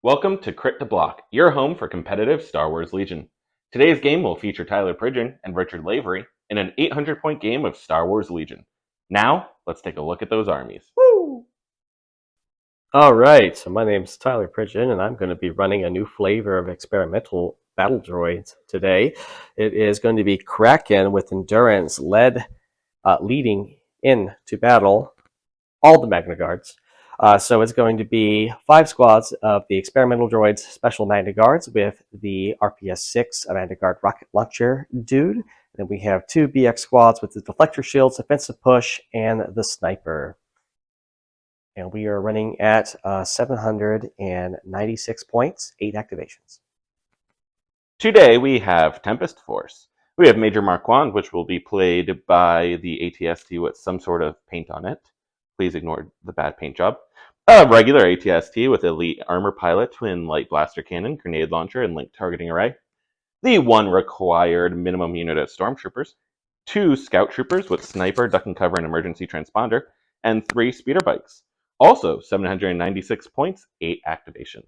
Welcome to Crit to Block, your home for competitive Star Wars Legion. Today's game will feature Tyler Pridgeon and Richard Lavery in an 800-point game of Star Wars Legion. Now, let's take a look at those armies. Woo! Alright, so my name's Tyler Pridgeon, and I'm going to be running a new flavor of experimental battle droids today. It is going to be Kraken with Endurance leading into battle all the Magna Guards. So it's going to be 5 squads of the Experimental Droids Special Magna Guards with the RPS-6 Magna Guard rocket launcher dude. Then we have 2 BX squads with the Deflector Shields, Offensive Push, and the Sniper. And we are running at 796 points, 8 activations. Today we have Tempest Force. We have Major Marquand, which will be played by the ATST with some sort of paint on it. Please ignore the bad paint job. A regular ATST with Elite Armor Pilot, Twin Light Blaster Cannon, Grenade Launcher, and Link Targeting Array. The 1 required minimum unit of Stormtroopers. 2 Scout Troopers with Sniper, Duck and Cover, and Emergency Transponder. And 3 Speeder Bikes. Also, 796 points, 8 activations.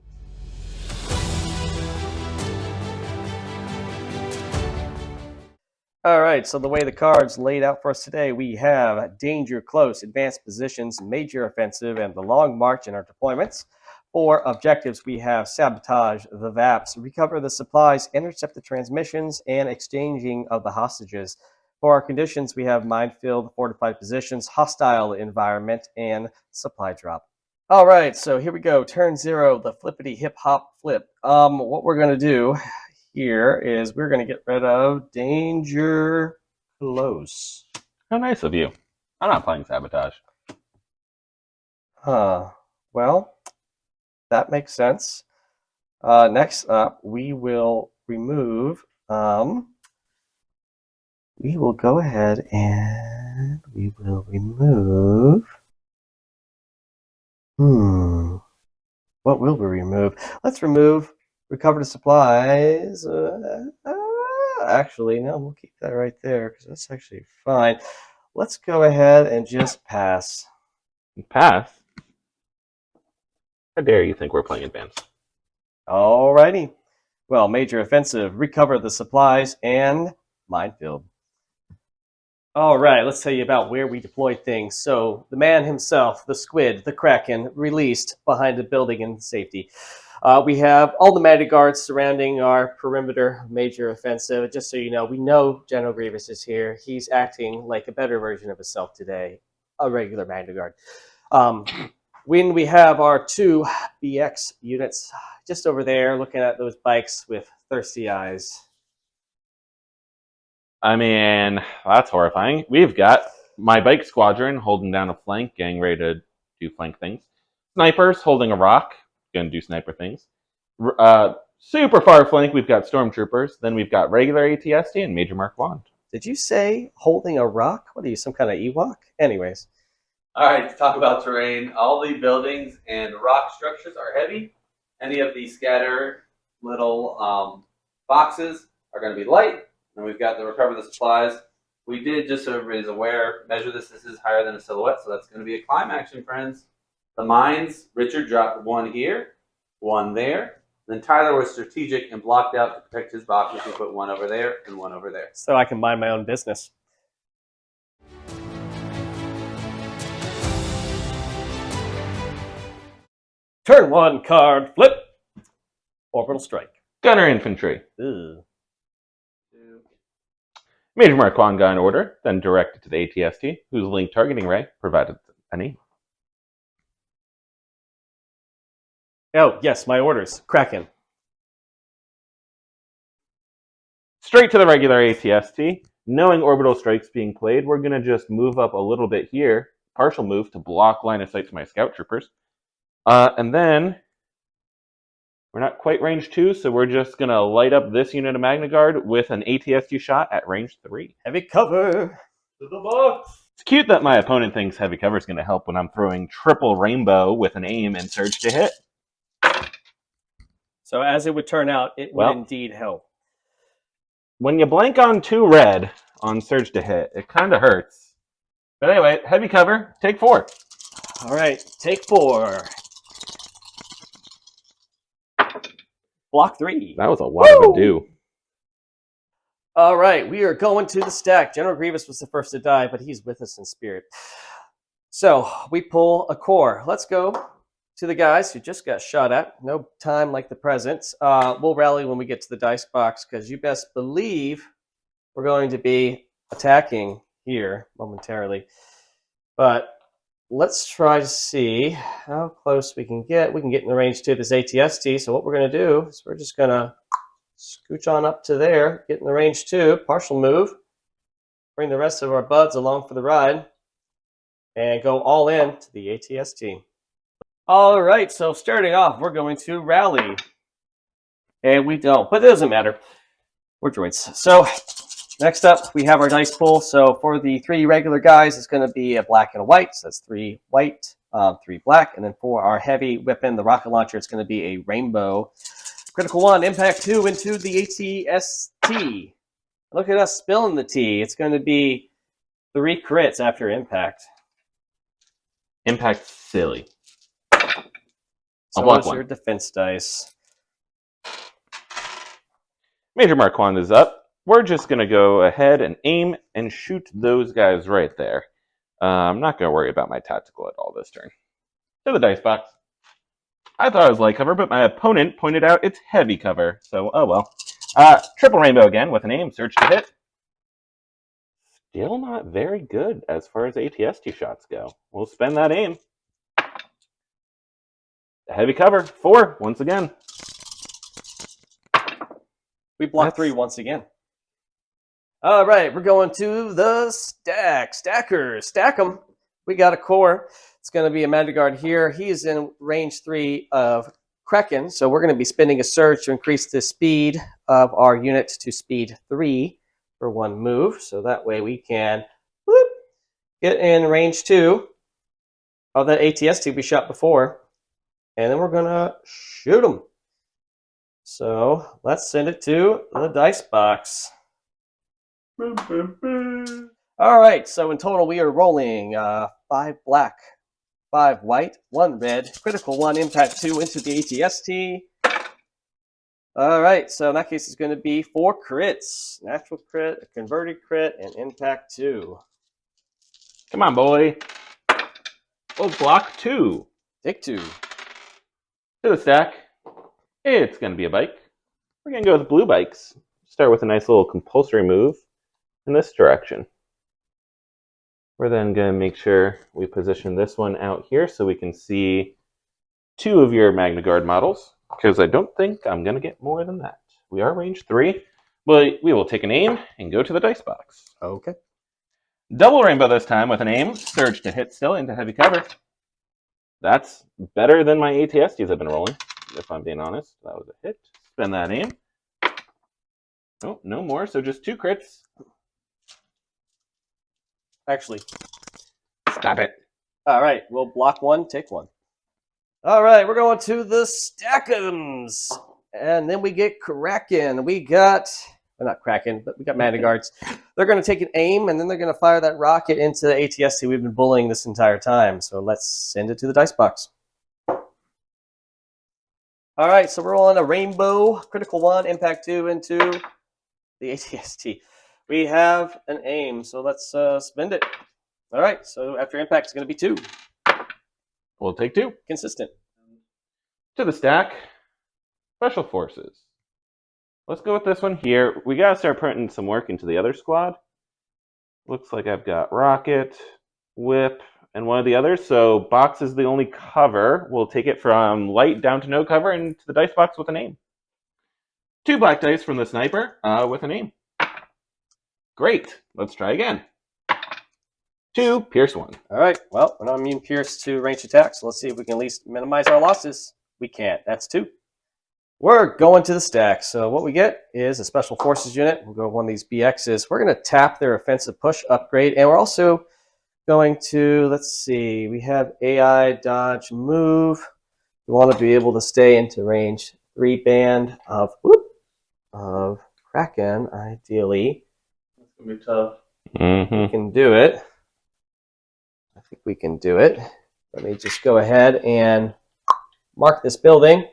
Alright, so the way the cards laid out for us today, we have Danger Close, Advanced Positions, Major Offensive, and the Long March in our deployments. For objectives, we have Sabotage the VAPs, Recover the Supplies, Intercept the Transmissions, and Exchanging of the Hostages. For our conditions, we have Minefield, Fortified Positions, Hostile Environment, and Supply Drop. Alright, so here we go. Turn 0, the Flippity Hip Hop Flip. What we're going to do here is we're going to get rid of Danger Close. How nice of you. I'm not playing Sabotage. Well, that makes sense. Next up, we will remove, we will go ahead and we will remove, what will we remove? Let's remove Recover the Supplies. Actually, no, we'll keep that right there because that's actually fine. Let's go ahead and just pass. Pass? How dare you think we're playing advanced? Alrighty. Well, Major Offensive, Recover the Supplies, and Minefield. Alright, let's tell you about where we deploy things. So, the man himself, the squid, the Kraken, released behind the building in safety. We have all the Magna Guards surrounding our perimeter Major Offensive. Just so you know, we know General Grievous is here. He's acting like a better version of himself today, a regular Magna Guard. When we have our 2 BX units just over there looking at those bikes with thirsty eyes. I mean, that's horrifying. We've got my bike squadron holding down a flank, getting ready to do flank things. Snipers holding a rock, going to do sniper things. Super far flank, we've got Stormtroopers. Then we've got regular ATST and Major Marquand. Did you say holding a rock? What are you, some kind of Ewok? Anyways. All right, to talk about terrain, all the buildings and rock structures are heavy. Any of the scattered little boxes are going to be light. And we've got the Recover the Supplies. We did, just so everybody's aware, measure this. This is higher than a silhouette, so that's going to be a climb action, friends. The mines, Richard dropped 1 here, 1 there. Then Tyler was strategic and blocked out to protect his boxes. He put 1 over there and 1 over there. So I can mind my own business. Turn 1 card, flip. Orbital Strike. Gunner Infantry. Ew. Major Marquand got an order, then directed to the ATST, whose Link Targeting Array provided a name. Oh, yes, my orders. Kraken. Straight to the regular ATST. Knowing Orbital Strike's being played, we're going to just move up a little bit here. Partial move to block line of sight to my Scout Troopers. And then we're not quite range 2, so we're just going to light up this unit of Magna Guard with an ATST shot at range 3. Heavy cover. To the box. It's cute that my opponent thinks heavy cover is going to help when I'm throwing triple rainbow with an aim and surge to hit. So as it would turn out, it would indeed help. When you blank on 2 red on surge to hit, it kind of hurts. But anyway, heavy cover, take 4. All right, take 4. Block 3. That was a lot of ado. All right, we are going to the stack. General Grievous was the first to die, but he's with us in spirit. So we pull a core. Let's go to the guys who just got shot at. No time like the present. We'll rally when we get to the dice box because you best believe we're going to be attacking here momentarily. But let's try to see how close we can get. We can get in the range to this ATST. So what we're going to do is we're just going to scooch on up to there, get in the range 2, partial move, bring the rest of our buds along for the ride, and go all in to the ATST. All right, so starting off, we're going to rally. And we don't, but it doesn't matter. We're droids. So next up, we have our dice pool. So for the 3 regular guys, it's going to be a black and a white. So that's 3 white, 3 black. And then for our heavy weapon, the rocket launcher, it's going to be a rainbow. Critical 1, impact 2 into the ATST. Look at us spilling the tea. It's going to be 3 crits after impact. Impact silly. So block is 1. your defense dice. Major Marquand is up. We're just going to go ahead and aim and shoot those guys right there. I'm not going to worry about my tactical at all this turn. To the dice box. I thought it was light cover, but my opponent pointed out it's heavy cover. So, oh well. Triple rainbow again with an aim. Search to hit. Still not very good as far as ATST shots go. We'll spend that aim. Heavy cover. 4 once again. We block 3 once again. All right, we're going to the stack. Stackers. Stack them. We got a core. It's going to be a Mandragard here. He's in range 3 of Kraken, so we're going to be spending a surge to increase the speed of our unit to speed 3 for 1 move. So that way we can get in range 2 of that ATST we shot before. And then we're going to shoot him. So let's send it to the dice box. All right, so in total we are rolling 5 black, 5 white, 1 red, critical 1, impact 2 into the ATST. All right, so in that case it's going to be 4 crits. Natural crit, a converted crit, and impact 2. Come on, boy. Oh, block 2. Take 2. To the stack. It's going to be a bike. We're going to go with blue bikes. Start with a nice little compulsory move in this direction. We're then going to make sure we position this one out here so we can see 2 of your Magna Guard models, because I don't think I'm going to get more than that. We are range 3, but we will take an aim and go to the dice box. Okay. Double rainbow this time with an aim. Surge to hit still into heavy cover. That's better than my ATSTs I've been rolling, if I'm being honest. That was a hit. Spend that aim. Oh, no more, so just 2 crits. Actually, Stop it. all right, we'll block 1, take 1. All right, we're going to the Stackums. And then we get Kraken. We got, well, not Kraken, but we got Mandragards. They're going to take an aim, and then they're going to fire that rocket into the ATST we've been bullying this entire time. So let's send it to the dice box. All right, so we're on a rainbow, critical 1, impact 2 into the ATST. We have an aim, so let's spend it. All right, so after impact, it's going to be 2. We'll take 2. Consistent. To the stack. Special Forces. Let's go with this one here. We got to start putting some work into the other squad. Looks like I've got Rocket, Whip, and one of the others. So box is the only cover. We'll take it from light down to no cover and to the dice box with an aim. 2 black dice from the sniper with an aim. Great. Let's try again. 2, pierce 1. All right, well, we're not immune pierce to range attacks, so let's see if we can at least minimize our losses. We can't. That's 2. We're going to the stack. So what we get is a Special Forces unit. We'll go with one of these BXs. We're going to tap their offensive push upgrade, and we're also going to, let's see, we have AI, dodge, move. We want to be able to stay into range 3 band of Kraken, ideally. It's going to be tough. We can do it. I think we can do it. Let me just go ahead and mark this building.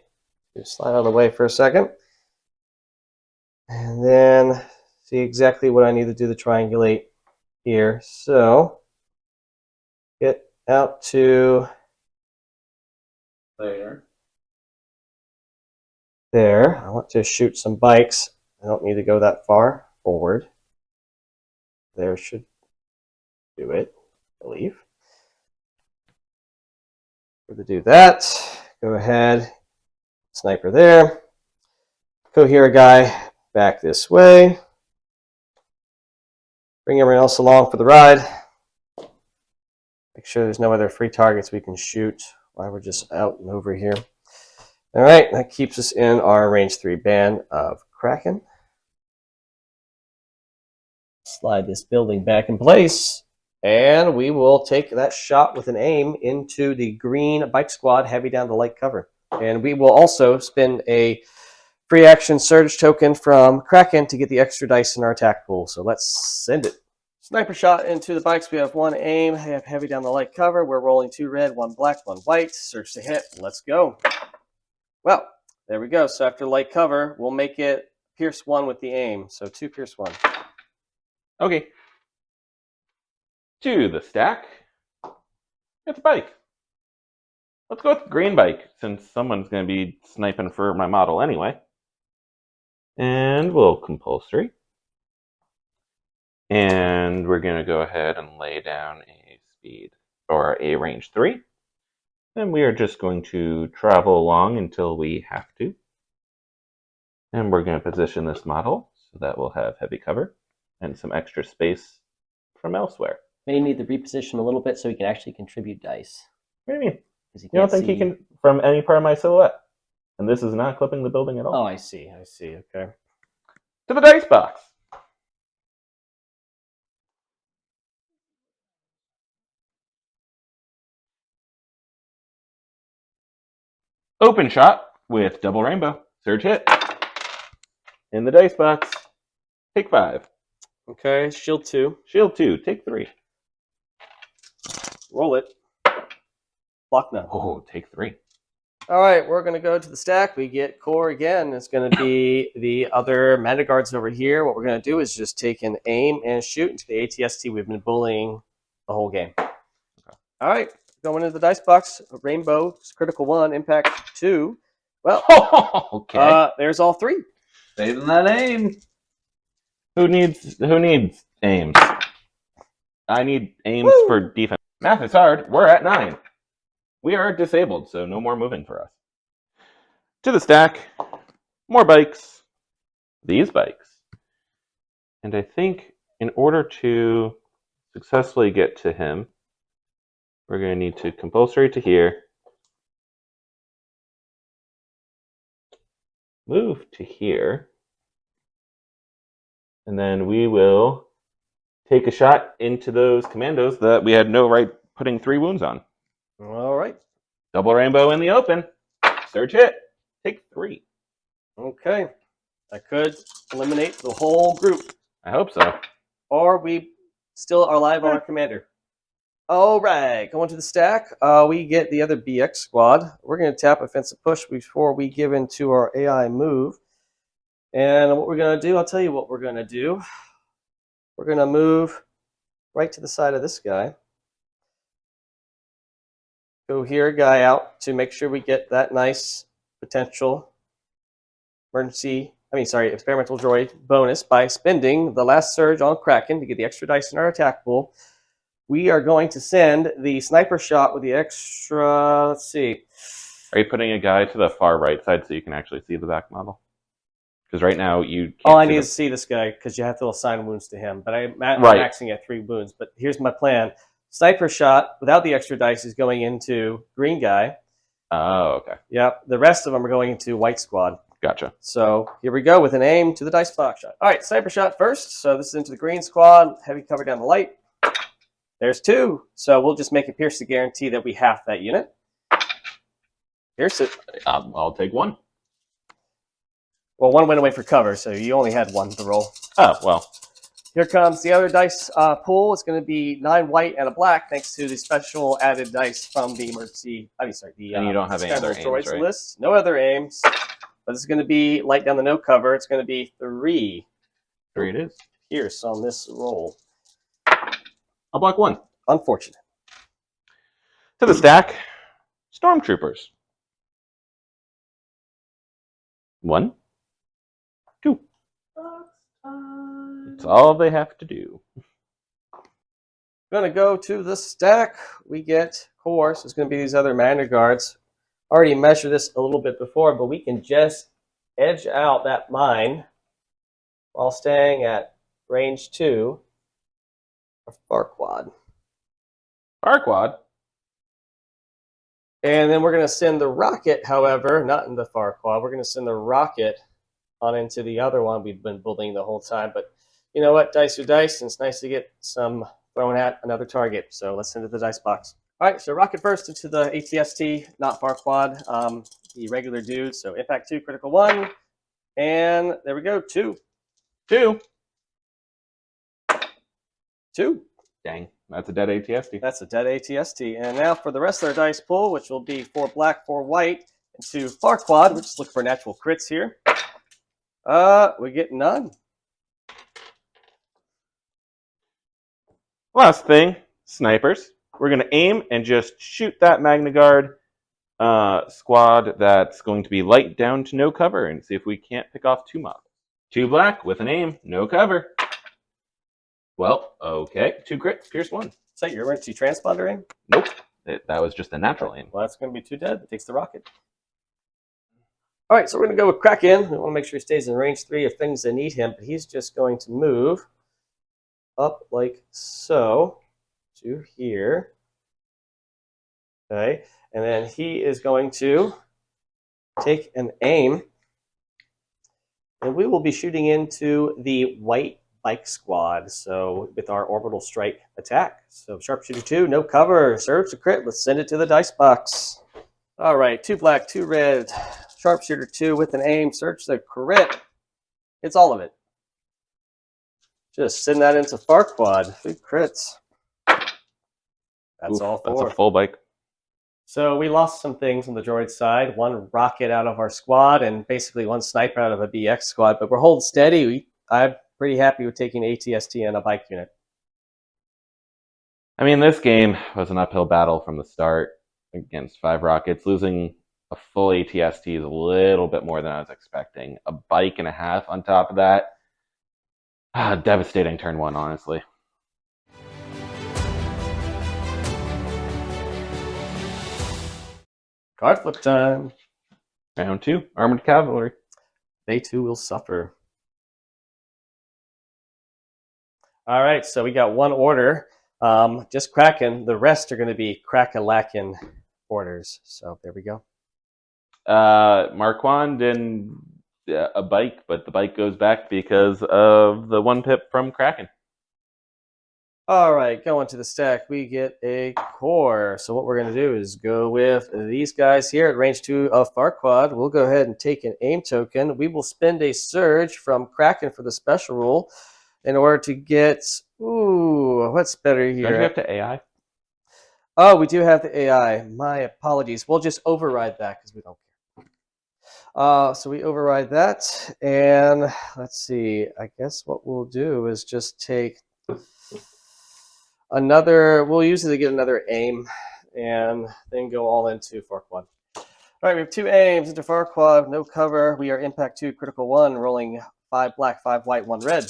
Just slide out of the way for a second. And then see exactly what I need to do to triangulate here. So get out to There. there. I want to shoot some bikes. I don't need to go that far forward. There should do it, I believe. To do that, go ahead, sniper there. Cohere guy back this way. Bring everyone else along for the ride. Make sure there's no other free targets we can shoot while we're just out and over here. All right, that keeps us in our range 3 band of Kraken. Slide this building back in place, and we will take that shot with an aim into the green bike squad heavy down the light cover. And we will also spend a free action surge token from Kraken to get the extra dice in our attack pool. So let's send it. Sniper shot into the bikes. We have 1 aim, have heavy down the light cover. We're rolling 2 red, 1 black, 1 white. Surge to hit. Let's go. Well, there we go. So after light cover, we'll make it pierce 1 with the aim. So 2 pierce 1. Okay. To the stack. It's a bike. Let's go with the green bike, since someone's going to be sniping for my model anyway. And we'll compulsory. And we're going to go ahead and lay down a speed, or a range 3. And we are just going to travel along until we have to. And we're going to position this model so that we'll have heavy cover and some extra space from elsewhere. May need to reposition a little bit so he can actually contribute dice. What do you mean? He You don't think he can from any part of my silhouette? And this is not clipping the building at all. Oh, I see. Okay. To the dice box. Open shot with double rainbow. Surge hit. In the dice box. Take 5. Okay, shield 2. Shield 2. Take 3. Roll it. Block none. Oh, take 3. All right, we're going to go to the stack. We get core again. It's going to be the other mana guards over here. What we're going to do is just take an aim and shoot into the ATST we've been bullying the whole game. Okay. All right, going into the dice box. Rainbow, critical 1, impact 2. Well, okay. There's all 3. Saving that aim. Who needs aims? I need aims for defense. Math is hard. We're at 9. We are disabled, so no more moving for us. To the stack. More bikes. These bikes. And I think in order to successfully get to him, we're going to need to compulsory to here. Move to here. And then we will take a shot into those commandos that we had no right putting 3 wounds on. All right. Double rainbow in the open. Surge hit. Take 3. Okay. I could eliminate the whole group. I hope so. Or we still are live on our commander. All right. Going to the stack. We get the other BX squad. We're going to tap offensive push before we give into our AI move. And what we're going to do, I'll tell you what we're going to do. We're going to move right to the side of this guy. Go here, guy out to make sure we get that nice potential experimental droid bonus by spending the last surge on Kraken to get the extra dice in our attack pool. We are going to send the sniper shot with the extra, let's see. Are you putting a guy to the far right side so you can actually see the back model? Because right now you can't. Oh, I need to see this guy because you have to assign wounds to him. But I'm maxing at 3 wounds. But here's my plan. Sniper shot without the extra dice is going into green guy. Oh, okay. Yep. The rest of them are going into white squad. Gotcha. So here we go with an aim to the dice box shot. All right, sniper shot first. So this is into the green squad. Heavy cover down the light. There's 2. So we'll just make it pierce to guarantee that we half that unit. Pierce it. I'll take 1. Well, 1 went away for cover, so you only had 1 to roll. Oh, well. Here comes the other dice pool. It's going to be 9 white and a black, thanks to the special added dice from the emergency. And you don't have any other aims, right? list. No other aims. but it's going to be light down the no cover. It's going to be 3. 3 it is. Pierce on this roll. I'll block 1. Unfortunate. To the stack, Stormtroopers. 1, 2. That's all they have to do. Going to go to the stack. We get, of course, it's going to be these other Magna Guards. Already measured this a little bit before, but we can just edge out that mine while staying at range 2 of Farquad. Marquand. And then we're going to send the rocket, however, not in the Farquad. We're going to send the rocket on into the other one we've been building the whole time. But you know what? Dice are dice, and it's nice to get some thrown at another target. So let's send it to the dice box. All right, so rocket first into the ATST, not Farquad, the regular dude. So impact 2, critical 1. And there we go, 2. 2. 2. Dang, that's a dead ATST. That's a dead ATST. And now for the rest of our dice pool, which will be 4 black, 4 white, into Farquad. We're just looking for natural crits here. We get none. Last thing, snipers. We're going to aim and just shoot that Magna Guard squad that's going to be light down to no cover and see if we can't pick off 2 mobs. 2 black with an aim, no cover. Well, okay. 2 crits, pierce 1. Is that your emergency transponder aim? Nope. That was just a natural aim. Well, that's going to be 2 dead. It takes the rocket. All right, so we're going to go with Kraken. We want to make sure he stays in range 3 of things that need him, but he's just going to move up like so to here. Okay, and then he is going to take an aim, and we will be shooting into the white bike squad. So with our orbital strike attack. So sharpshooter 2, no cover, serves a crit. Let's send it to the dice box. All right, 2 black, 2 red, sharpshooter 2 with an aim, search the crit. It's all of it. Just send that into Farquad. 2 crits. That's Oof, all 4. That's a full bike. So we lost some things on the droid side. 1 rocket out of our squad and basically 1 sniper out of a BX squad. But we're holding steady. I'm pretty happy with taking ATST and a bike unit. I mean, this game was an uphill battle from the start against 5 rockets. Losing a full ATST is a little bit more than I was expecting. A bike and a half on top of that. Devastating turn 1, honestly. Card flip time. Round 2, Armored Cavalry. They too will suffer. All right, so we got 1 order. Just Kraken. The rest are going to be Kraken-Lacken orders. So there we go. Marquand and a bike, but the bike goes back because of the 1 pip from Kraken. All right, going to the stack, we get a core. So what we're going to do is go with these guys here at range 2 of Farquad. We'll go ahead and take an aim token. We will spend a surge from Kraken for the special rule in order to get, what's better here? Don't you have to AI? Oh, we do have the AI. My apologies. We'll just override that because we don't care. So we override that. And let's see. I guess what we'll do is just take another, we'll use it to get another aim and then go all into Farquad. All right, we have 2 aims into Farquad, no cover. We are impact 2, critical 1, rolling 5 black, 5 white, 1 red.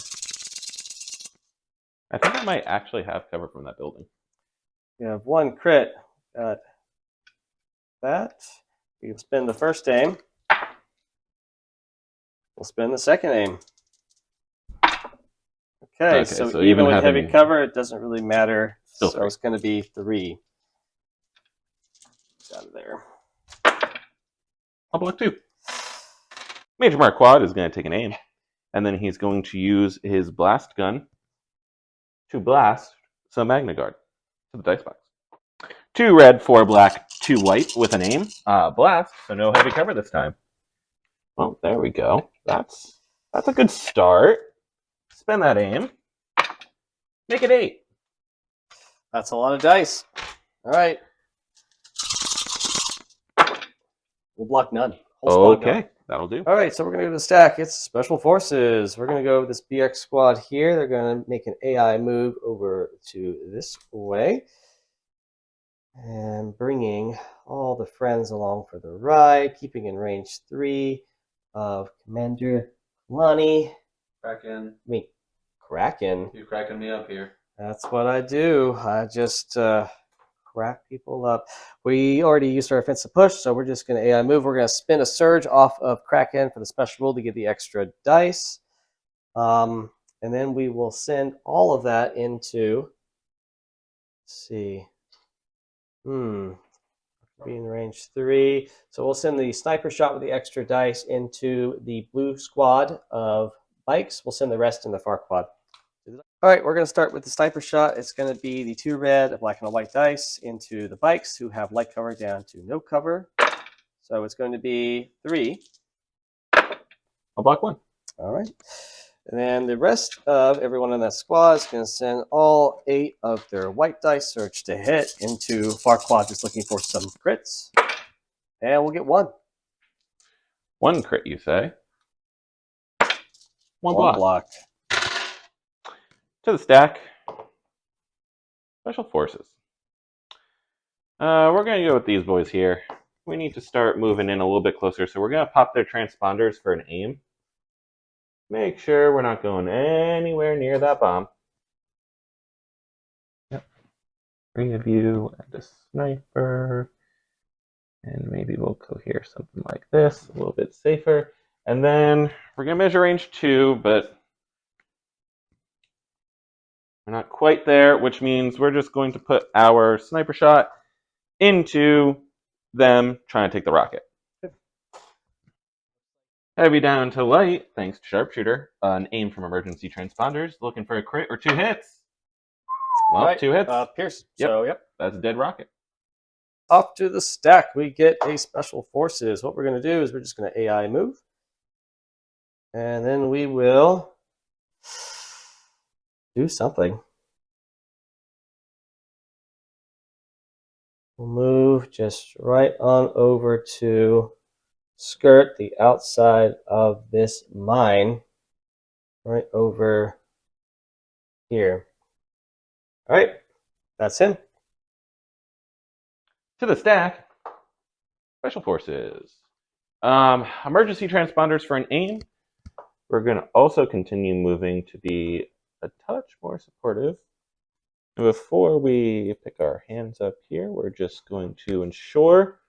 I think I might actually have cover from that building. We have 1 crit. Got that. We'll spin the first aim. We'll spin the second aim. Okay, so even with heavy cover, it doesn't really matter. So 3. it's going to be 3. Out of there. I'll block 2. Major Marquand is going to take an aim, and then he's going to use his blast gun to blast some Magna Guard to the dice box. 2 red, 4 black, 2 white with an aim. Blast, so no heavy cover this time. Well, there we go. That's a good start. Spin that aim. Make it 8. That's a lot of dice. All right. We'll block none. Whole squad Okay, gone. That'll do. All right, so we're going to go to the stack. It's Special Forces. We're going to go with this BX squad here. They're going to make an AI move over to this way. And bringing all the friends along for the ride, keeping in range 3 of Commander Lonnie. Kraken. Kraken. You're cracking me up here. That's what I do. I just crack people up. We already used our offensive push, so we're just going to AI move. We're going to spin a surge off of Kraken for the special rule to get the extra dice. And then we will send all of that into, let's see, be in range 3. So we'll send the sniper shot with the extra dice into the blue squad of bikes. We'll send the rest in the far quad. All right, we're going to start with the sniper shot. It's going to be the 2 red, a black, and a white dice into the bikes who have light cover down to no cover. So it's going to be 3. I'll block 1. All right. And then the rest of everyone in that squad is going to send all 8 of their white dice search to hit into far quad, just looking for some crits. And we'll get 1. 1 crit, you say? 1 One block. block. To the stack. Special Forces. We're going to go with these boys here. We need to start moving in a little bit closer, so we're going to pop their transponders for an aim. Make sure we're not going anywhere near that bomb. Yep. 3 of you and a sniper. And maybe we'll cohere something like this, a little bit safer. And then we're going to measure range 2, but we're not quite there, which means we're just going to put our sniper shot into them trying to take the rocket. Heavy down to light, thanks to sharpshooter. An aim from emergency transponders, looking for a crit or 2 hits. Well, Right. 2 hits. Pierce. Yep. So, yep. That's a dead rocket. Off to the stack, we get a Special Forces. What we're going to do is we're just going to AI move. And then we will do something. We'll move just right on over to skirt the outside of this mine. Right over here. All right, that's him. To the stack. Special Forces. Emergency transponders for an aim. We're going to also continue moving to be a touch more supportive. Before we pick our hands up here, we're just going to ensure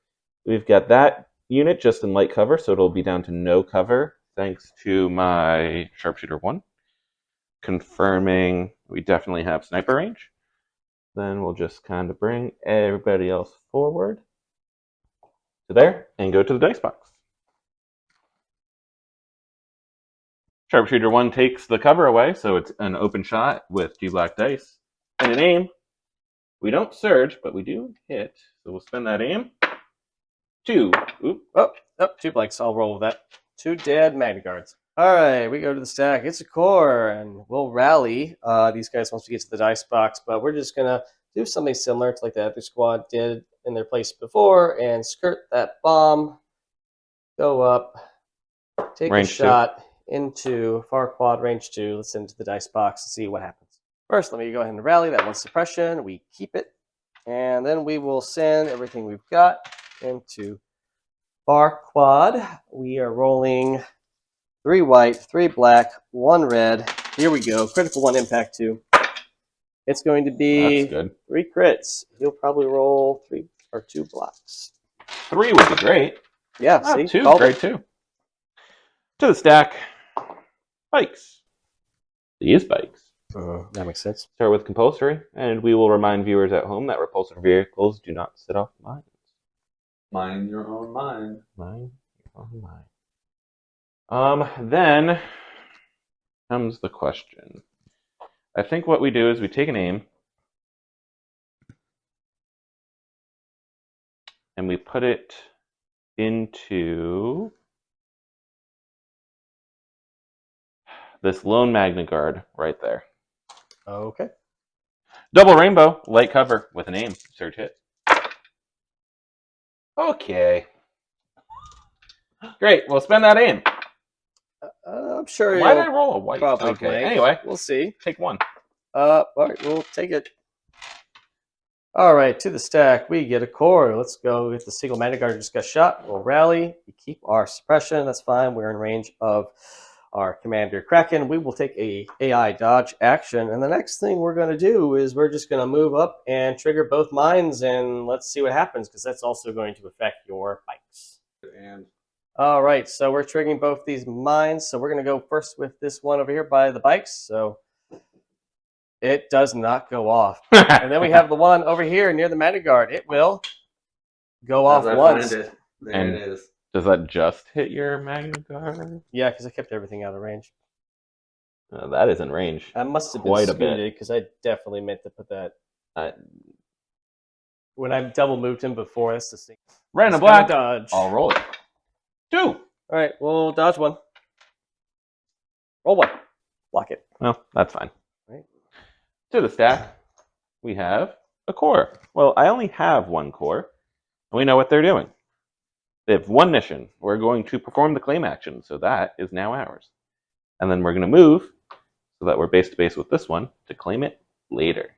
we've got that unit just in light cover, so it'll be down to no cover, thanks to my Sharpshooter 1. Confirming we definitely have sniper range. Then we'll just kind of bring everybody else forward to there and go to the dice box. Sharpshooter 1 takes the cover away, so it's an open shot with 2 black dice. And an aim. We don't surge, but we do hit. So we'll spend that aim. 2. Oop. Oh, 2 blanks. I'll roll with that. 2 dead Magna Guards. All right, we go to the stack. It's a core, and we'll rally these guys once we get to the dice box, but we're just going to do something similar to like the other squad did in their place before and skirt that bomb, go up, take Range a shot into far quad range 2. Let's send it to the dice box and see what happens. First, let me go ahead and rally that 1 suppression. We keep it, and then we will send everything we've got into far quad. We are rolling 3 white, 3 black, 1 red. Here we go. Critical 1 impact 2. It's going to be That's good. 3 crits. He'll probably roll 3 or 2 blocks. 3 would be great. Yeah, see? 2 Called great it. too. To the stack. Bikes. These bikes. That makes sense. Start with compulsory, and we will remind viewers at home that repulsor vehicles do not set off mines. Mind your own mind. Mine on mine. Then comes the question. I think what we do is we take an aim and we put it into this lone Magna Guard right there. Okay. Double rainbow, light cover with an aim. Surge hit. Okay. Great. Well, spend that aim. I'm sure Why did you'll I roll a white? probably Okay. blank. Anyway, We'll see. take one. All right, we'll take it. All right, to the stack, we get a core. Let's go. If the single mana guard just got shot, we'll rally. We keep our suppression. That's fine. We're in range of our commander Kraken. We will take a AI dodge action. And the next thing we're going to do is we're just going to move up and trigger both mines, and let's see what happens, because that's also going to affect your bikes. And All right, so we're triggering both these mines. So we're going to go first with this one over here by the bikes. So it does not go off. And then we have the one over here near the mana guard. It will go off as I once. find it, there And- it is. Does that just hit your Magna Guard? Yeah, because I kept everything out of range. That is in range. I must have been Quite a bit. scooted because I definitely meant to put that. Uh, When I double moved him before, that's the thing. Random Just gonna black. dodge. I'll roll it. 2. All right, we'll dodge one. Roll one. Block it. Well, that's fine. Right. To the stack, we have a core. Well, I only have one core, and we know what they're doing. They have one mission. We're going to perform the claim action, so that is now ours. And then we're going to move so that we're base to base with this one to claim it later.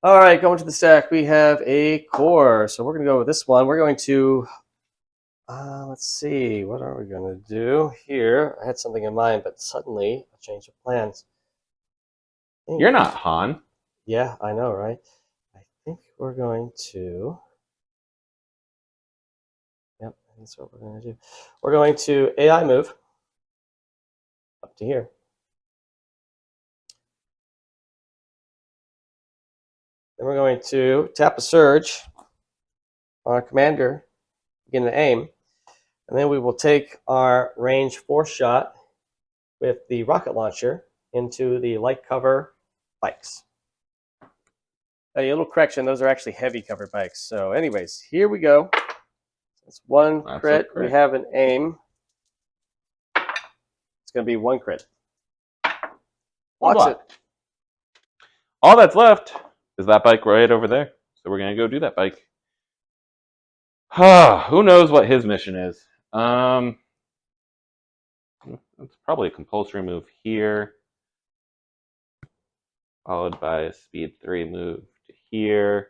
All right, going to the stack, we have a core. So we're going to go with this one. We're going to, let's see, what are we going to do here? I had something in mind, but suddenly I changed of plans. You're not Han. Yeah, I know, right? I think we're going to, yep, that's what we're going to do. We're going to AI move up to here. Then we're going to tap a surge on our commander, begin to aim, and then we will take our range 4 shot with the rocket launcher into the light cover bikes. A little correction, those are actually heavy cover bikes. So anyways, here we go. That's one That's a crit. crit. We have an aim. It's going to be 1 crit. One Blocks block. All that's left is that bike right over there. So we're going to go do that bike. Who knows what his mission is? It's probably a compulsory move here, followed by a speed 3 move to here,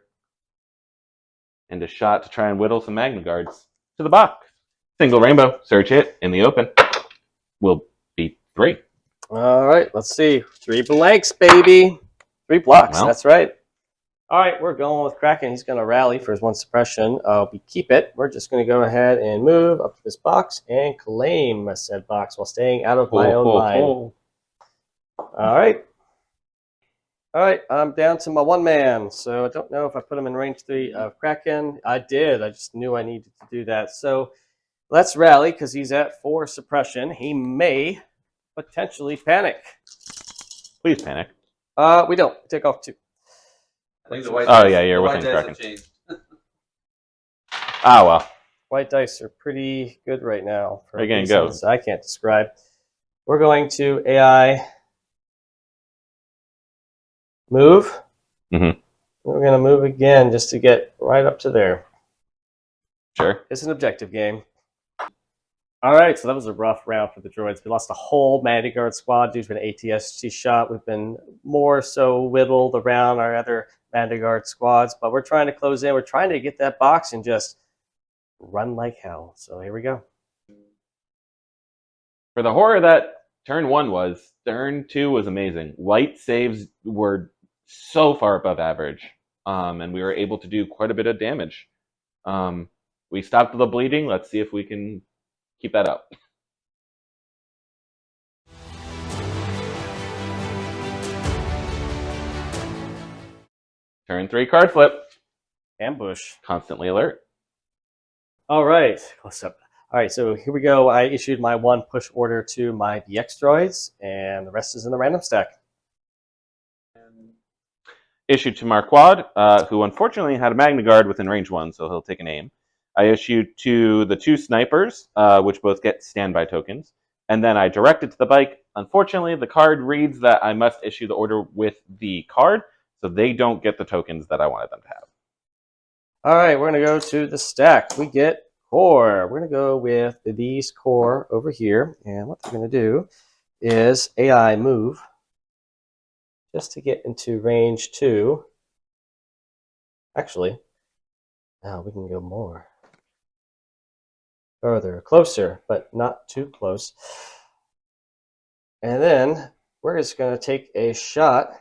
and a shot to try and whittle some Magna Guards to the box. Single rainbow, search it in the open. Will be 3. All right, let's see. 3 blanks, baby. 3 blocks, Well. that's right. All right, we're going with Kraken. He's going to rally for his 1 suppression. We keep it. We're just going to go ahead and move up to this box and claim said box while staying out of my own mind. All right. All right, I'm down to my 1 man. So I don't know if I put him in range 3 of Kraken. I did. I just knew I needed to do that. So let's rally because he's at 4 suppression. He may potentially panic. Please panic. We don't. We take off 2. I think the white Oh, dice, yeah, you're the white within dice Kraken. have changed. Ah, well. White dice are pretty good right now. For Where you gonna go? reasons I can't describe. We're going to AI move. Mhm. We're going to move again just to get right up to there. Sure. It's an objective game. All right, so that was a rough round for the droids. We lost a whole Magna Guard squad due to an ATST shot. We've been more so whittled around our other Magna Guard squads, but we're trying to close in. We're trying to get that box and just run like hell. So here we go. For the horror that turn 1 was, turn 2 was amazing. White saves were so far above average, and we were able to do quite a bit of damage. We stopped the bleeding. Let's see if we can keep that up. Turn 3 card flip. Ambush. Constantly alert. All right, close up. All right, so here we go. I issued my 1 push order to my BX droids, and the rest is in the random stack. Issued to Marquand, who unfortunately had a Magna Guard within range 1, so he'll take an aim. I issued to the 2 snipers, which both get standby tokens. And then I directed to the bike. Unfortunately, the card reads that I must issue the order with the card, so they don't get the tokens that I wanted them to have. All right, we're going to go to the stack. We get core. We're going to go with these core over here. And what they're going to do is AI move just to get into range 2. Actually, now we can go more. Further, closer, but not too close. And then we're just going to take a shot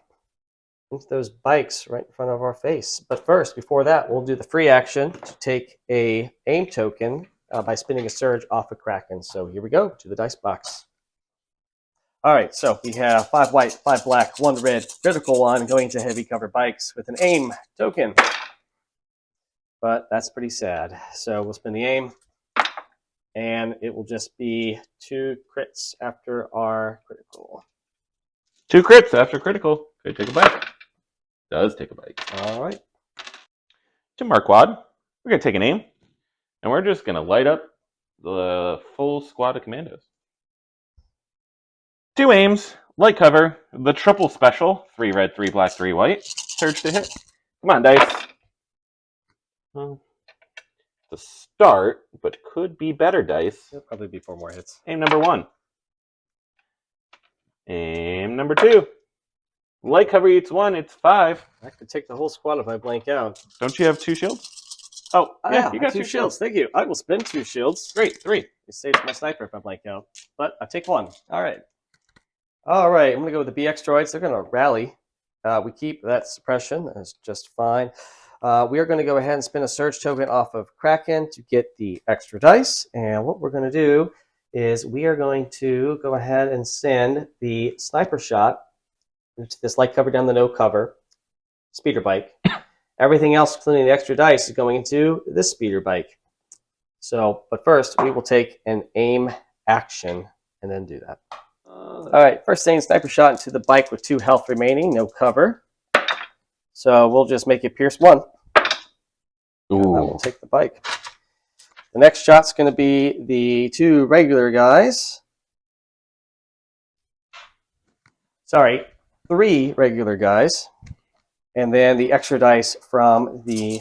into those bikes right in front of our face. But first, before that, we'll do the free action to take a aim token by spinning a surge off a Kraken. So here we go to the dice box. All right, so we have 5 white, 5 black, 1 red, critical 1 going to heavy cover bikes with an aim token. But that's pretty sad. So we'll spin the aim, and it will just be 2 crits after our critical. 2 crits after critical. Could take a bite. Does take a bite. All right. To Marquand, we're going to take an aim, and we're just going to light up the full squad of commandos. 2 aims, light cover, the triple special, 3 red, 3 black, 3 white. Surge to hit. Come on, dice. Well, the start, but could be better dice. It'll probably be 4 more hits. Aim number 1. Aim number 2. Light cover eats 1, it's 5. I could take the whole squad if I blank out. Don't you have 2 shields? Oh, Yeah, you got 2 shields. Thank you. I will spin 2 shields. Great, 3. It saves my sniper if I blank out. But I take 1. All right. All right, I'm going to go with the BX droids. They're going to rally. We keep that suppression. That's just fine. We are going to go ahead and spin a surge token off of Kraken to get the extra dice. And what we're going to do is we are going to go ahead and send the sniper shot into this light cover down the no cover speeder bike. Everything else, including the extra dice, is going into this speeder bike. So, but first, we will take an aim action and then do that. All right, first thing, sniper shot into the bike with 2 health remaining, no cover. So we'll just make it pierce 1. And that will take the bike. The next shot's going to be the 2 regular guys. Sorry, 3 regular guys. And then the extra dice from the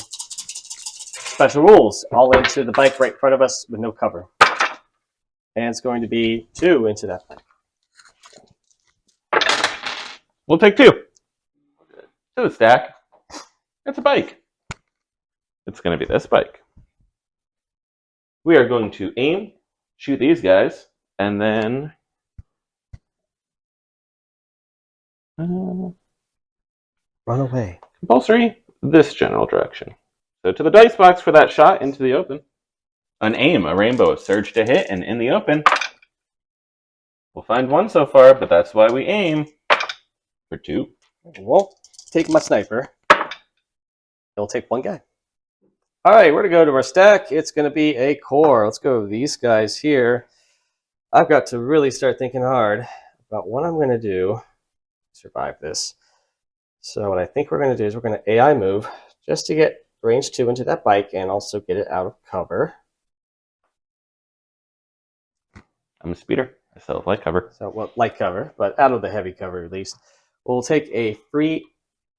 special rules, all into the bike right in front of us with no cover. And it's going to be 2 into that bike. We'll take 2. To the stack. It's a bike. It's going to be this bike. We are going to aim, shoot these guys, and then Run away. compulsory this general direction. So to the dice box for that shot into the open. An aim, a rainbow, a surge to hit, and in the open. We'll find 1 so far, but that's why we aim for 2. Won't take my sniper. It'll take 1 guy. All right, we're going to go to our stack. It's going to be a core. Let's go with these guys here. I've got to really start thinking hard about what I'm going to do to survive this. So what I think we're going to do is we're going to AI move just to get range 2 into that bike and also get it out of cover. I'm a speeder. I still have light cover. So, well, light cover, but out of the heavy cover at least. We'll take a free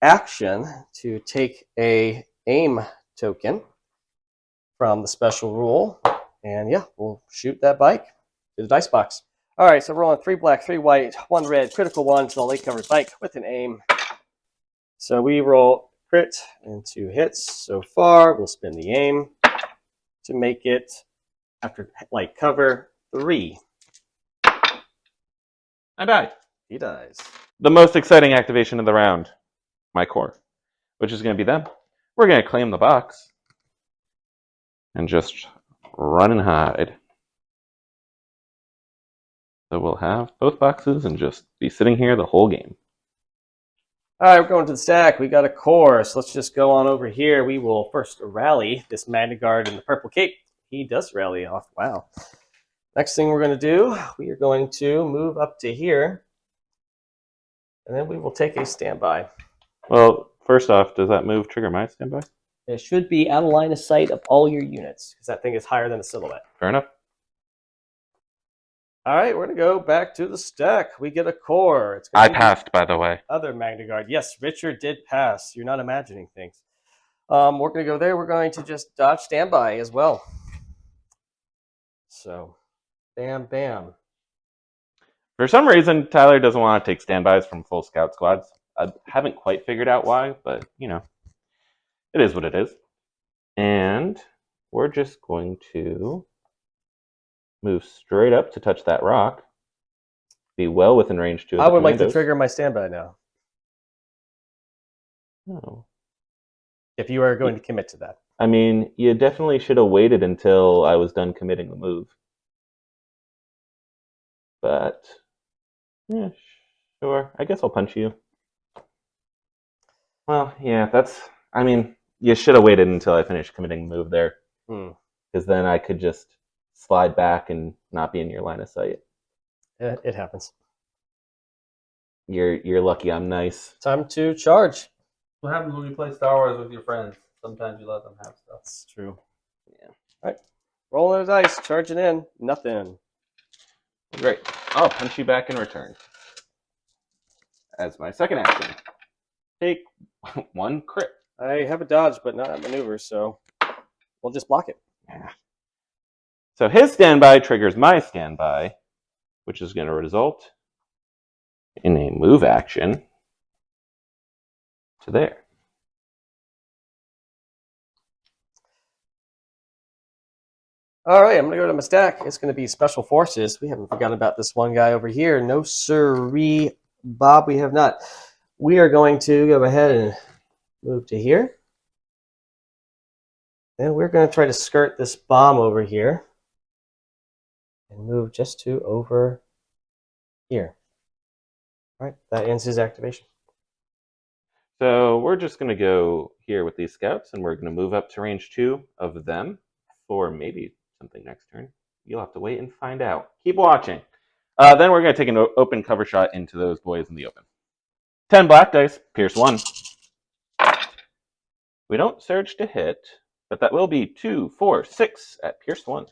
action to take a aim token from the special rule. And yeah, we'll shoot that bike to the dice box. All right, so we're rolling 3 black, 3 white, 1 red, critical 1 to the light covered bike with an aim. So we roll crit and 2 hits so far. We'll spin the aim to make it, after light cover, 3. I die. He dies. The most exciting activation of the round. My core. Which is going to be them. We're going to claim the box. And just run and hide. So we'll have both boxes and just be sitting here the whole game. All right, we're going to the stack. We got a core, so let's just go on over here. We will first rally this Magna Guard in the purple cape. He does rally off. Wow. Next thing we're going to do, we are going to move up to here, and then we will take a standby. Well, first off, does that move trigger my standby? It should be out of line of sight of all your units. Because that thing is higher than the silhouette. Fair enough. All right, we're going to go back to the stack. We get a core. I passed, by the way. Other Magna Guard. Yes, Richard did pass. You're not imagining things. We're going to go there. We're going to just dodge standby as well. So, bam, bam. For some reason, Tyler doesn't want to take standbys from full scout squads. I haven't quite figured out why, but it is what it is. And we're just going to move straight up to touch that rock. Be well within range 2 of I the would like to commandos. trigger my standby now, Oh. if you are going to commit to that. I mean, you definitely should have waited until I was done committing the move. But, yeah, sure. I guess I'll punch you. Well, yeah, you should have waited until I finished committing the move there. Because then I could just slide back and not be in your line of sight. It happens. You're lucky I'm nice. Time to charge. What happens when you play Star Wars with your friends? Sometimes you let them have stuff. That's true. Yeah. All right. Rolling the dice, charging in. Nothing. Great. I'll punch you back in return. As my second action. Take 1 crit. I have a dodge, but not a maneuver, so we'll just block it. Yeah. So his standby triggers my standby, which is going to result in a move action to there. All right, I'm going to go to my stack. It's going to be Special Forces. We haven't forgotten about this one guy over here. No sirree, Bob, we have not. We are going to go ahead and move to here. And we're going to try to skirt this bomb over here and move just to over here. All right, that ends his activation. So we're just going to go here with these scouts, and we're going to move up to range 2 of them for maybe something next turn. You'll have to wait and find out. Keep watching. Then we're going to take an open cover shot into those boys in the open. 10 black dice, pierce 1. We don't surge to hit, but that will be 2, 4, 6 at pierce 1.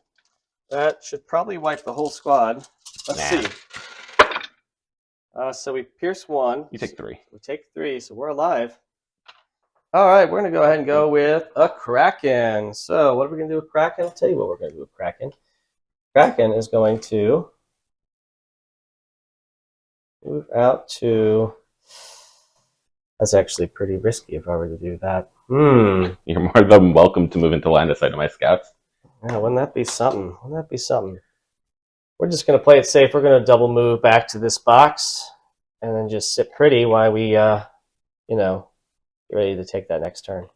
That should probably wipe the whole squad. Let's see. So we pierce 1. You take 3. We take 3, so we're alive. All right, we're going to go ahead and go with a Kraken. So what are we going to do with Kraken? I'll tell you what we're going to do with Kraken. Kraken is going to move out to... That's actually pretty risky if I were to do that. You're more than welcome to move into line of sight of my scouts. Yeah, wouldn't that be something? Wouldn't that be something? We're just going to play it safe. We're going to double move back to this box and then just sit pretty while we, get ready to take that next turn.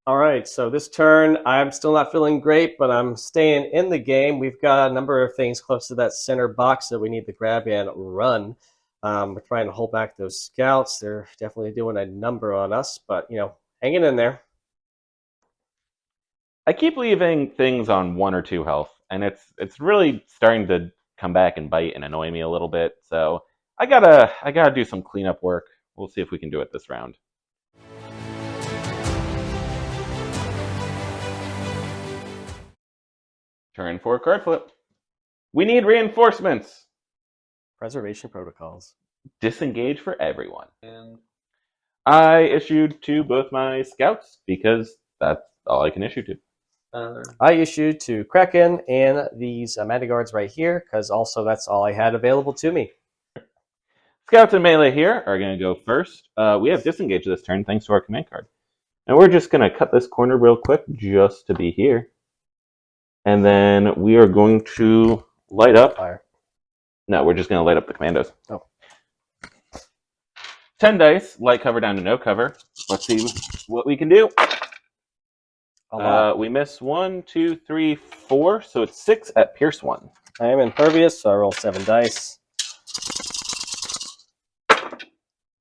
All right, so this turn, I'm still not feeling great, but I'm staying in the game. We've got a number of things close to that center box that we need to grab and run. We're trying to hold back those scouts. They're definitely doing a number on us, but, hanging in there. I keep leaving things on 1 or 2 health, and it's really starting to come back and bite and annoy me a little bit. So I gotta do some cleanup work. We'll see if we can do it this round. Turn 4 card flip. We need reinforcements. Preservation protocols. Disengage for everyone. And I issued to both my scouts because that's all I can issue to. I issued to Kraken and these Madaguards right here because also that's all I had available to me. Scouts and melee here are going to go first. We have disengage this turn thanks to our command card. And we're just going to cut this corner real quick just to be here. And then we are going to light up. Fire. No, we're just going to light up the commandos. Oh. 10 dice, light cover down to no cover. Let's see what we can do. We miss 1, 2, 3, 4, so it's 6 at pierce 1. I am impervious, so I roll 7 dice.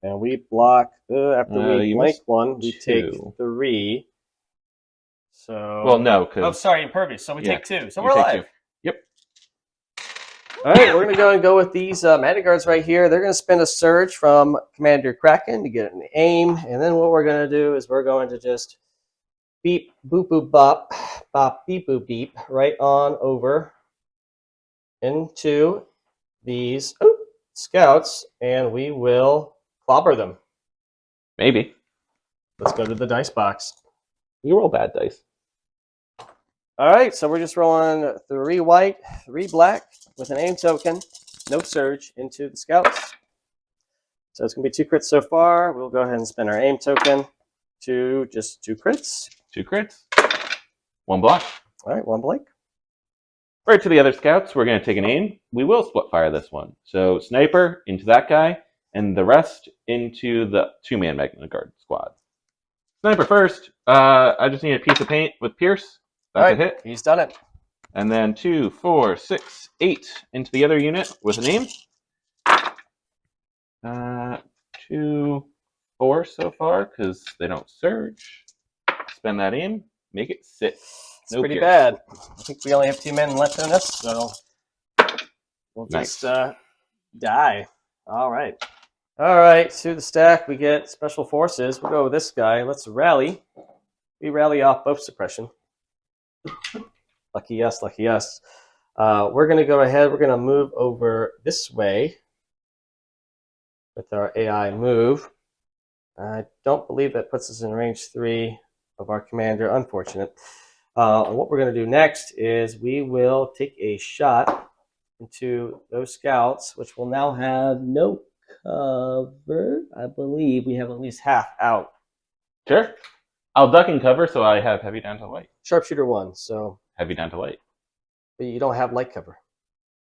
And we block, after we blank 1, we take 3. So... Well, no, because... Oh, sorry, impervious, so we take 2. So you we're take alive. 2. Yep. All right, we're going to go with these Madaguards right here. They're going to spend a surge from Commander Kraken to get an aim. And then what we're going to do is we're going to just beep, boop, boop, bop, bop, beep, boop, beep, right on over into these scouts, and we will clobber them. Maybe. Let's go to the dice box. You roll bad dice. All right, so we're just rolling 3 white, 3 black with an aim token, no surge into the scouts. So it's going to be 2 crits so far. We'll go ahead and spend our aim token to just 2 crits. 2 crits. 1 block. All right, 1 blank. Right to the other scouts, we're going to take an aim. We will split fire this one. So sniper into that guy, and the rest into the 2-man Magna Guard squad. Sniper first. I just need a piece of paint with Pierce. That's a hit. He's done it. And then 2, 4, 6, 8 into the other unit with an aim. 2, 4 so far because they don't surge. Spend that aim. Make it 6. It's pretty bad. I think we only have 2 men left in us, so we'll just die. All right. All right, to the stack, we get Special Forces. We'll go with this guy. Let's rally. We rally off both suppression. Lucky us, lucky us. We're going to go ahead. We're going to move over this way with our AI move. I don't believe that puts us in range 3 of our commander. Unfortunate. What we're going to do next is we will take a shot into those scouts, which will now have no cover. I believe we have at least half out. Sure. I'll duck and cover so I have heavy down to light. Sharpshooter 1, so Heavy down to light. but you don't have light cover.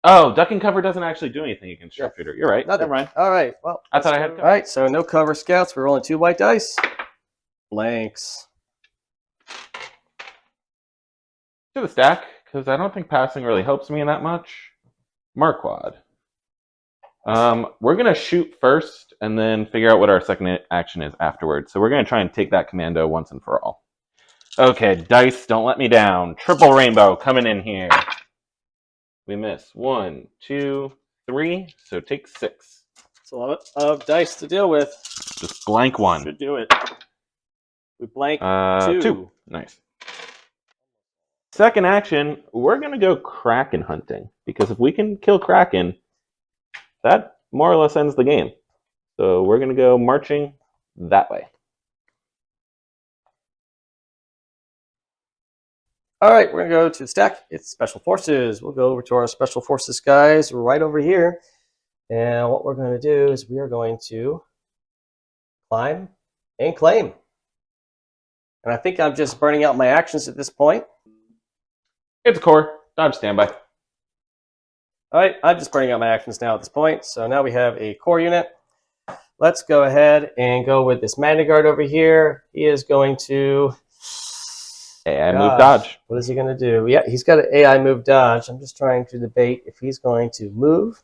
Oh, duck and cover doesn't actually do anything against sharpshooter. You're right. Nothing. Never mind. All right. Well, I thought I had all cover. right. So no cover scouts. We're rolling 2 white dice. Blanks. To the stack, because I don't think passing really helps me that much. Marquand. We're going to shoot first and then figure out what our second action is afterwards. So we're going to try and take that commando once and for all. Okay, dice, don't let me down. Triple rainbow coming in here. We miss 1, 2, 3, so take 6. It's a lot of dice to deal with. Just blank 1. Should do it. We blank 2. Nice. Second action, we're going to go Kraken hunting. Because if we can kill Kraken, that more or less ends the game. So we're going to go marching that way. All right, we're going to go to the stack. It's Special Forces. We'll go over to our Special Forces guys right over here. And what we're going to do is we are going to climb and claim. And I think I'm just burning out my actions at this point. It's a core. Dodge standby. All right, I'm just burning out my actions now at this point. So now we have a core unit. Let's go ahead and go with this Magna Guard over here. He is going to... AI move dodge. What is he going to do? Yeah, he's got an AI move dodge. I'm just trying to debate if he's going to move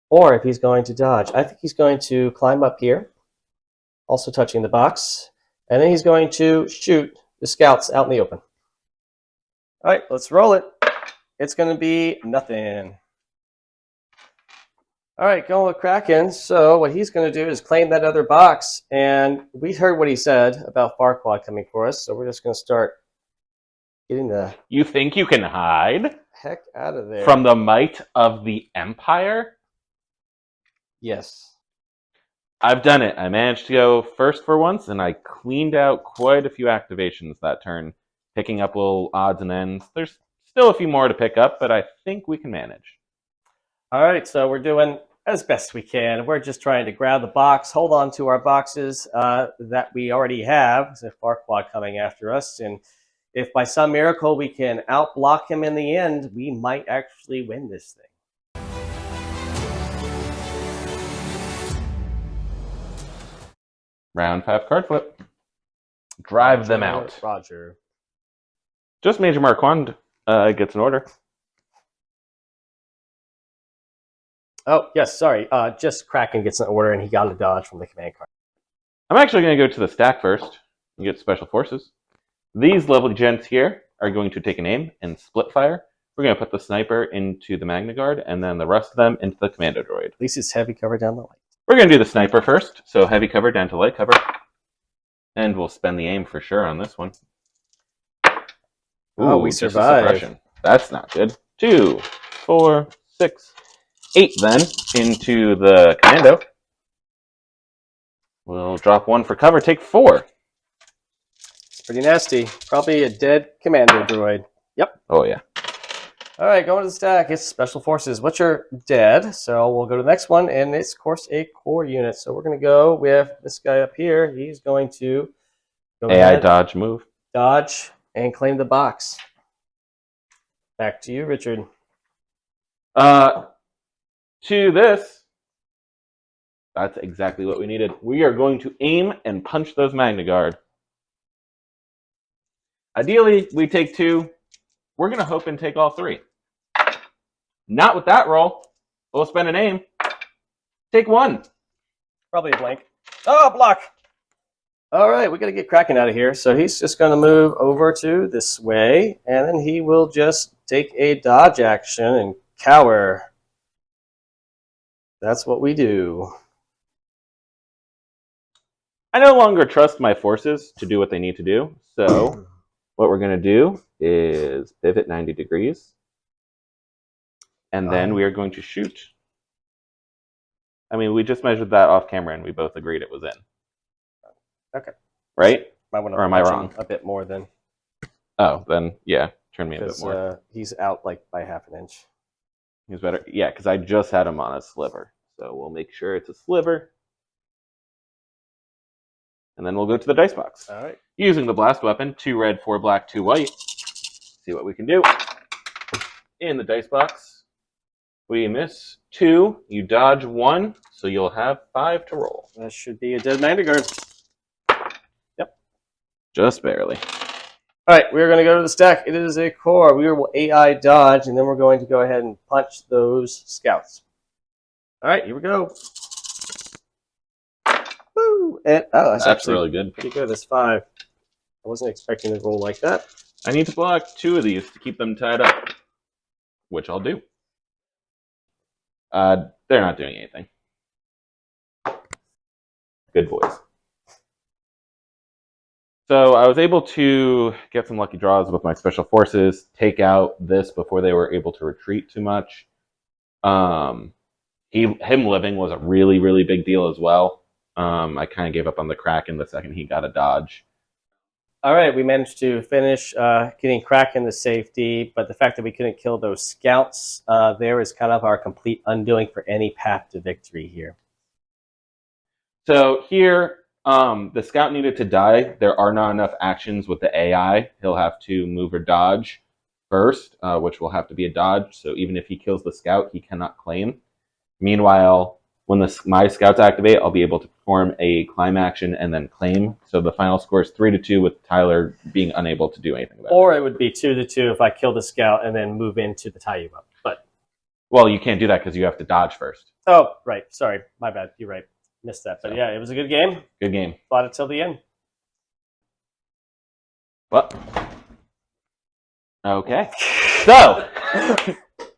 or if he's going to dodge. I think he's going to climb up here, also touching the box, and then he's going to shoot the scouts out in the open. All right, let's roll it. It's going to be nothing. All right, going with Kraken. So what he's going to do is claim that other box, and we heard what he said about Marquand coming for us, so we're just going to start getting the You think you can hide heck out of there. from the might of the Empire? Yes. I've done it. I managed to go first for once, and I cleaned out quite a few activations that turn, picking up little odds and ends. There's still a few more to pick up, but I think we can manage. All right, so we're doing as best we can. We're just trying to grab the box, hold on to our boxes that we already have. There's a Marquand coming after us, and if by some miracle we can outblock him in the end, we might actually win this thing. Round 5 card flip. Drive them out. Roger. Just Major Marquand gets an order. Oh, yes, sorry. Just Kraken gets an order, and he got a dodge from the command card. I'm actually going to go to the stack first and get Special Forces. These lovely gents here are going to take an aim and split fire. We're going to put the sniper into the Magna Guard, and then the rest of them into the Commando Droid. At least it's heavy cover down the light. We're going to do the sniper first, so heavy cover down to light cover. And we'll spend the aim for sure on this one. Oh, we just a survived. suppression. That's not good. 2, 4, 6, 8 then into the Commando. We'll drop 1 for cover, take 4. It's pretty nasty. Probably a dead commando droid. Yep. Oh, yeah. All right, going to the stack. It's Special Forces, which are dead. So we'll go to the next one, and it's, of course, a core unit. So we're going to go with this guy up here. He's going to go AI ahead, dodge move. dodge, and claim the box. Back to you, Richard. To this, that's exactly what we needed. We are going to aim and punch those Magna Guard. Ideally, we take 2. We're going to hope and take all 3. Not with that roll. We'll spend an aim. Take 1. Probably a blank. Oh, block. All right, we got to get Kraken out of here. So he's just going to move over to this way, and then he will just take a dodge action and cower. That's what we do. I no longer trust my forces to do what they need to do. So what we're going to do is pivot 90 degrees. And then we are going to shoot. I mean, we just measured that off camera and we both agreed it was in. Okay. Right? Might want to Or am I wrong? a bit more than, Oh, then, yeah. Turn me a bit because more. he's out like by half an inch. He's better. Yeah, because I just had him on a sliver. So we'll make sure it's a sliver. And then we'll go to the dice box. All right. Using the blast weapon, 2 red, 4 black, 2 white. See what we can do. In the dice box, we miss 2. You dodge 1, so you'll have 5 to roll. That should be a dead Magna Guard. Yep. Just barely. All right, we're going to go to the stack. It is a core. We will AI dodge, and then we're going to go ahead and punch those scouts. All right, here we go. Woo! And, oh, that's actually really good. pretty good. That's 5. I wasn't expecting to roll like that. I need to block 2 of these to keep them tied up, which I'll do. They're not doing anything. Good boys. So I was able to get some lucky draws with my special forces, take out this before they were able to retreat too much. Him living was a really, really big deal as well. I kind of gave up on the Kraken the second he got a dodge. All right, we managed to finish getting Kraken to safety, but the fact that we couldn't kill those scouts there is kind of our complete undoing for any path to victory here. So here, the scout needed to die. There are not enough actions with the AI. He'll have to move or dodge first, which will have to be a dodge. So even if he kills the scout, he cannot claim. Meanwhile, when my scouts activate, I'll be able to perform a climb action and then claim. So the final score is 3-2 with Tyler being unable to do anything about it. Or it would be 2-2 if I kill the scout and then move into the tie you up. But well, you can't do that because you have to dodge first. oh, right. Sorry. My bad. You're right. Missed that. But yeah, it was a good game. Good game. Fought it till the end. Well, okay. So,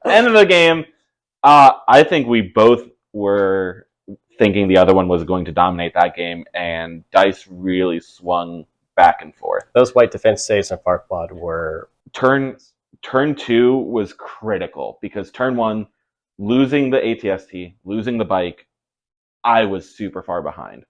end of the game. I think we both were thinking the other one was going to dominate that game, and dice really swung back and forth. Those white defense saves on Farquaad were... Turn 2 was critical, because turn 1, losing the ATST, losing the bike, I was super far behind.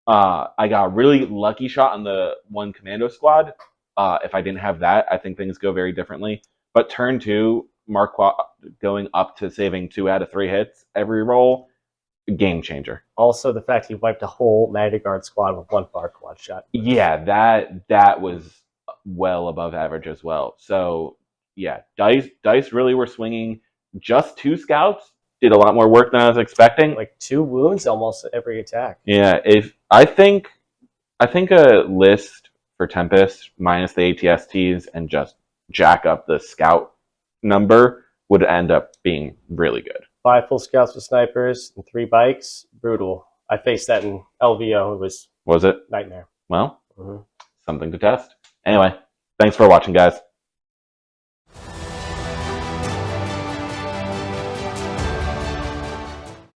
I got a really lucky shot on the one commando squad. If I didn't have that, I think things go very differently. But turn 2, Marquand going up to saving 2 out of 3 hits every roll, game changer. Also, the fact he wiped a whole Magna Guard squad with one Farquaad shot. Yeah, that was well above average as well. So, yeah, dice really were swinging. Just 2 scouts did a lot more work than I was expecting. Like 2 wounds almost every attack. Yeah, I think a list for Tempest minus the ATSTs and just jack up the scout number would end up being really good. 5 full scouts with snipers and 3 bikes. Brutal. I faced that in LVO. It was it? nightmare. Well, something to test. Anyway, thanks for watching, guys.